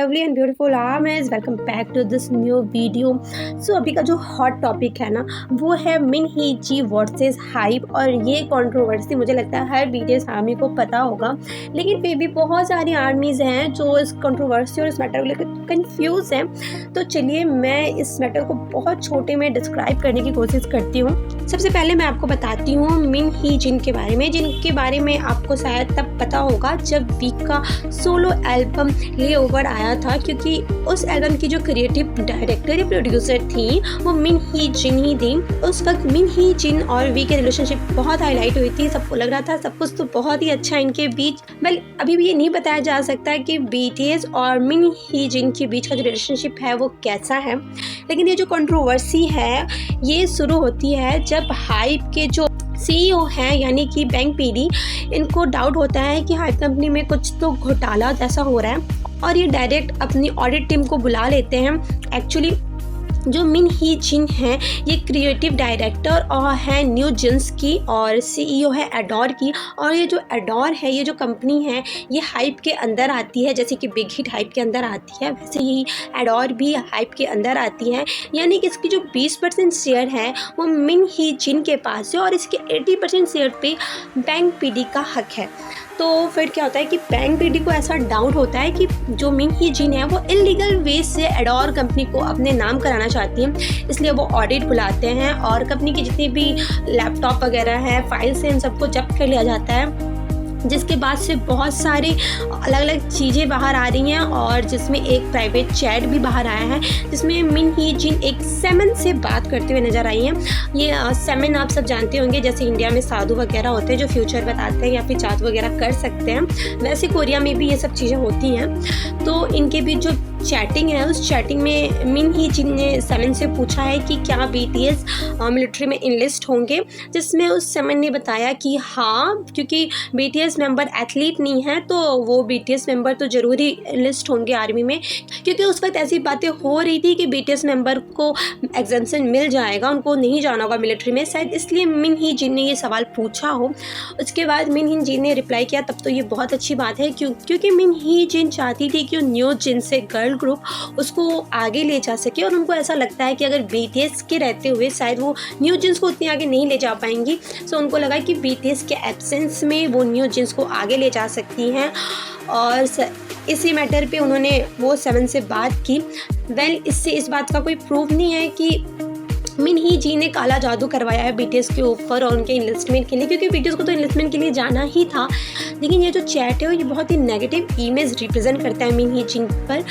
lovely and beautiful armies, welcome back to this new video। सो अभी का जो hot topic है ना वो है मिन ही जी वर्सेस हाइप। और ये कंट्रोवर्सी मुझे लगता है हर बीटीएस आर्मी को पता होगा, लेकिन फिर भी बहुत सारी आर्मीज़ हैं जो इस कंट्रोवर्सी और इस मैटर को लेकर कंफ्यूज हैं। तो चलिए मैं इस मैटर को बहुत छोटे में डिस्क्राइब करने की कोशिश करती हूँ। सबसे पहले मैं आपको बताती हूँ मिन ही जिन के बारे में, जिनके बारे में आपको शायद तब पता होगा जब वीक का सोलो एल्बम ले ओवर आया था, क्योंकि उस एल्बम की जो क्रिएटिव डायरेक्टर या प्रोड्यूसर थी वो मिन ही जिन ही थी। उस वक्त मिन ही जिन और वी की रिलेशनशिप बहुत हाईलाइट हुई थी, सबको लग रहा था सब कुछ तो बहुत ही अच्छा इनके बीच। वेल अभी भी ये नहीं बताया जा सकता कि बीटीएस और मिन ही जिन के बीच का जो रिलेशनशिप है वो कैसा है, लेकिन ये जो कंट्रोवर्सी है ये शुरू होती है जब हाइप के जो सीईओ हैं यानी कि बैंक पीडी, इनको डाउट होता है कि हाइप कंपनी में कुछ तो घोटाला जैसा हो रहा है और ये डायरेक्ट अपनी ऑडिट टीम को बुला लेते हैं। एक्चुअली जो मिन ही जिन है ये क्रिएटिव डायरेक्टर और है न्यू जिन्स की और सीईओ है एडोर की। और ये जो एडोर है, ये जो कंपनी है ये हाइप के अंदर आती है, जैसे कि बिग हिट हाइप के अंदर आती है वैसे ही एडोर भी हाइप के अंदर आती है। यानी कि इसकी जो 20% शेयर है वो मिन ही जिन के पास है और इसके 80% शेयर पे बैंक पीडी का हक है। तो फिर क्या होता है कि बैंक पीडी को ऐसा डाउट होता है कि जो मिन ही जिन है वो इलीगल वे से एडोर कंपनी को अपने नाम कराना चाहती है, इसलिए वो ऑडिट बुलाते हैं और कंपनी की जितनी भी लैपटॉप वगैरह है, फाइल्स हैं, इन सबको जब्त कर लिया जाता है। जिसके बाद से बहुत सारी अलग अलग चीज़ें बाहर आ रही हैं और जिसमें एक प्राइवेट चैट भी बाहर आया है जिसमें मिन ही जिन एक सेमन से बात करते हुए नज़र आई हैं। ये सेमन आप सब जानते होंगे, जैसे इंडिया में साधु वगैरह होते हैं जो फ्यूचर बताते हैं या फिर जादू वगैरह कर सकते हैं, वैसे कोरिया में भी ये सब चीज़ें होती हैं। तो इनके बीच जो चैटिंग है उस चैटिंग में मिन ही जिन ने सेमन से पूछा है कि क्या बीटीएस मिलिट्री में इनलिस्ट होंगे, जिसमें उस सेमन ने बताया कि हाँ, क्योंकि बीटीएस मेंबर एथलीट नहीं है तो वो बीटीएस मेंबर तो ज़रूरी इनलिस्ट होंगे आर्मी में, क्योंकि उस वक्त ऐसी बातें हो रही थी कि बीटीएस मेंबर को एग्जेम्पशन मिल जाएगा, उनको नहीं जाना होगा मिलिट्री में, शायद इसलिए मिन ही जिन ने ये सवाल पूछा हो। उसके बाद मिन ही जिन ने रिप्लाई किया, तब तो ये बहुत अच्छी बात है क्योंकि मिन ही जिन चाहती थी कि न्यू जिन से गर्ल ग्रुप उसको आगे ले जा सके और उनको ऐसा लगता है कि अगर बीटीएस के रहते हुए शायद वो न्यू जिन्स को उतनी आगे नहीं ले जा पाएंगी। सो उनको लगा कि बीटीएस के एब्सेंस में वो न्यू जिन्स को आगे ले जा सकती हैं और इसी मैटर पे उन्होंने वो सेवन से बात की। वेल इससे इस बात का कोई प्रूफ नहीं है कि मिन ही जी ने काला जादू करवाया है बीटीएस के ऊपर और उनके इन्वेस्टमेंट के लिए, क्योंकि बीटीएस को तो इन्वेस्टमेंट के लिए जाना ही था। लेकिन ये जो चैट है ये बहुत ही नेगेटिव इमेज रिप्रेजेंट करता है मिन ही जिन पर।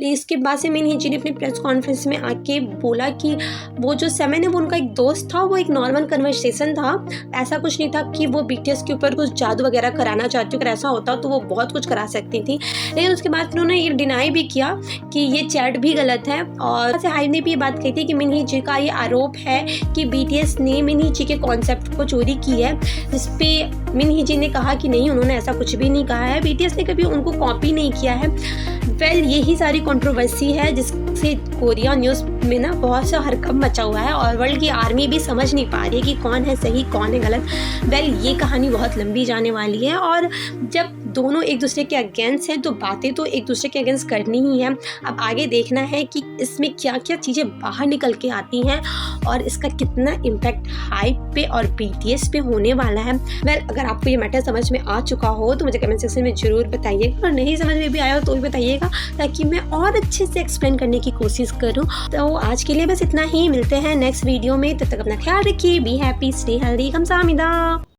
इसके बाद से मिन ही जी ने अपने प्रेस कॉन्फ्रेंस में आके बोला कि वो जो सेमन है वो उनका एक दोस्त था, वो एक नॉर्मल कन्वर्सेशन था, ऐसा कुछ नहीं था कि वो बीटीएस के ऊपर कुछ जादू वगैरह कराना चाहती हो। अगर ऐसा होता तो वो बहुत कुछ करा सकती थी। लेकिन उसके बाद उन्होंने ये डिनाई भी किया कि ये चैट भी गलत है। और हाइप ने भी ये बात कही थी कि मिन ही जी का ये आरोप है कि बीटीएस ने मिन ही जी के कॉन्सेप्ट को चोरी की है, जिसपे मिन ही जी ने कहा कि नहीं, उन्होंने ऐसा कुछ भी नहीं कहा है, बीटीएस ने कभी उनको कॉपी नहीं किया है। वेल यही सारी कंट्रोवर्सी है जिससे कोरिया न्यूज़ में ना बहुत सा हरकंप मचा हुआ है और वर्ल्ड की आर्मी भी समझ नहीं पा रही है कि कौन है सही कौन है गलत। वेल ये कहानी बहुत लंबी जाने वाली है और जब दोनों एक दूसरे के अगेंस्ट हैं तो बातें तो एक दूसरे के अगेंस्ट करनी ही है। अब आगे देखना है कि इसमें क्या क्या चीज़ें बाहर निकल के आती हैं और इसका कितना इम्पैक्ट हाइप पे और बीटीएस पे होने वाला है। वेल अगर आपको ये मैटर समझ में आ चुका हो तो मुझे कमेंट सेक्शन में ज़रूर बताइएगा, और नहीं समझ में भी आया हो तो भी बताइएगा ताकि मैं और अच्छे से एक्सप्लेन करने की कोशिश करूँ। तो आज के लिए बस इतना ही, मिलते हैं नेक्स्ट वीडियो में, तब तक अपना ख्याल रखिए, बी हैप्पी, स्टे हेल्दी, खमसामिदा।